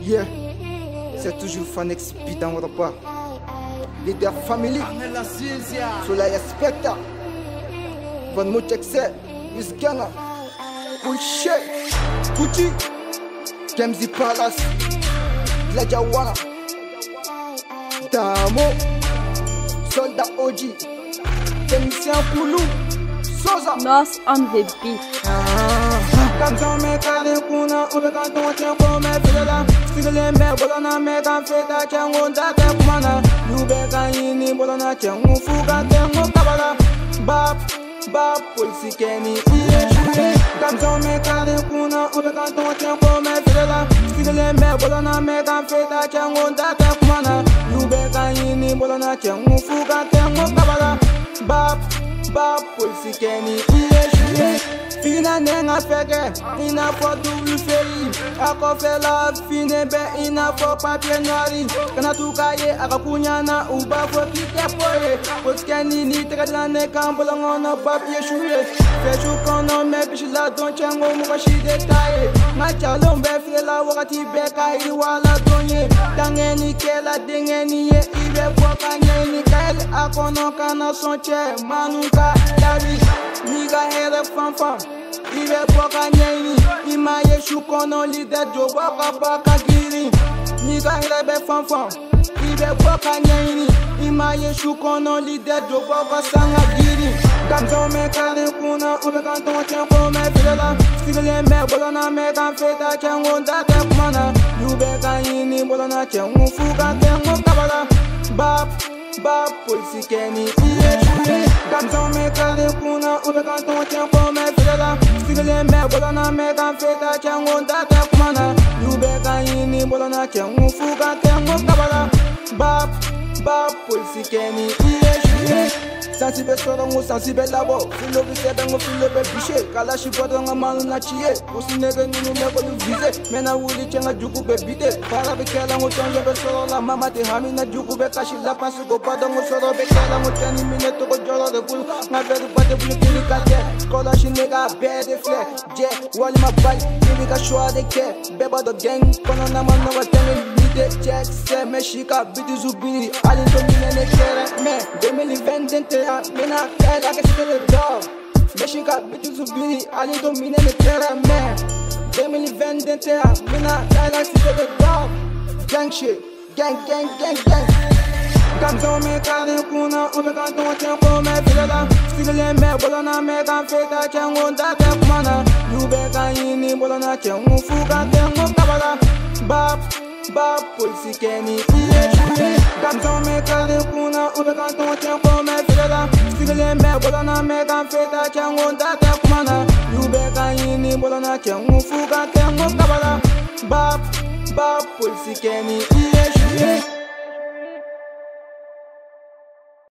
Yeah, c'est toujours Fanex Beat dans votre part. Leader Family, Soleil Spectre, Von Motexe, Wisgana, Bullshit, Gucci, Kemzi Palace, Glajawana, Damo, Soldat OG, Technicien Poulou, Sosa, Nos on the beat. Comme ça, mes carrés, kuna, ou quand on tient comme mes filles là. Si les mecs, bolona, mes gants, fait à tient, on t'a fait kumana. You beka yini, bolona, tient, on fout, quand t'es mon kabala. Bap, police, kenny, comme ça, mes carrés, kuna, ou quand on tient comme mes filles là. Si les mecs, bolona, mes gants, fait à tient, on t'a fait kumana. You beka yini, bolona, tient, on fout, quand t'es mon kabala. Bap, police, kenny, Fina nenga feke, ina fo double fei. Ako fe la fine be ina fo papier noiri. Kana tukaye akakunyana uba fo kite poye. Poskeni ni tekadila ne kambola ngona papier shure. Feshu kono me bishila don chango muka shi detaye. Ngacha lombe file la wakati beka iwala donye. Tangeni kela dingeni ye ibe poka nyeni kaele akono kana sonche manuka yabi. Niga hele fanfan. Ibe poka nyeni, ima yeshu kono lide jo baka giri. Niga hele fanfan. Ibe poka nyeni, ima yeshu kono lide jo baka sanga giri. Gamzo me kare kuna, ube kanton tien ko me filela. Sibile me bolona me kan feta tien wonda te kumana. Yube kan yini bolona tien wufuga te kabala. Bap, police kenny, Gamzo me kare kuna, ube kanton tien ko me filela. Sibile me bolona me kan feta tien wonda te kumana. Yube kan yini bolona tien wufuga te kabala. Bap, police kenny, Sensible soro sensible labo. Filo vise bengo filo be biche. Kalashi bodo nga manu na chie. Usi nege nunu meko lu vise. Mena wuli chenga juku be bite. Para be kela ngo tonje be soro la mama te hami na juku be kashi la pansu go bado ngo soro be kela ngo teni mine to go jolo de bulu. Nga veru bate bulu kili kate. Skola shi nega bede fle. Je wali ma bali. Kili ka shwa de ke. Beba do gang. Kono na mano wa teni. Check, se me shika, biti zubiri. Alinto mine ne kere me. 2020 mina kela que se le dog. Me shika, biti zubiri. Alinto mine ne kere me. 2020 mina kela que se le dog. Gang shit, gang. Gamzo me kare kuna, ube kanton tien ko me filela. Sibile me bolona me kan feta tien wonda te kumana. Yube kan yini bolona tien wufuga te kabala. Bap, police kenny, Gamzo me kare kuna, ube kanton tien ko me filela. Sibile me bolona me kan feta tien wonda te kumana. Yube kan yini bolona tien wufuga te kabala. Bap, police kenny,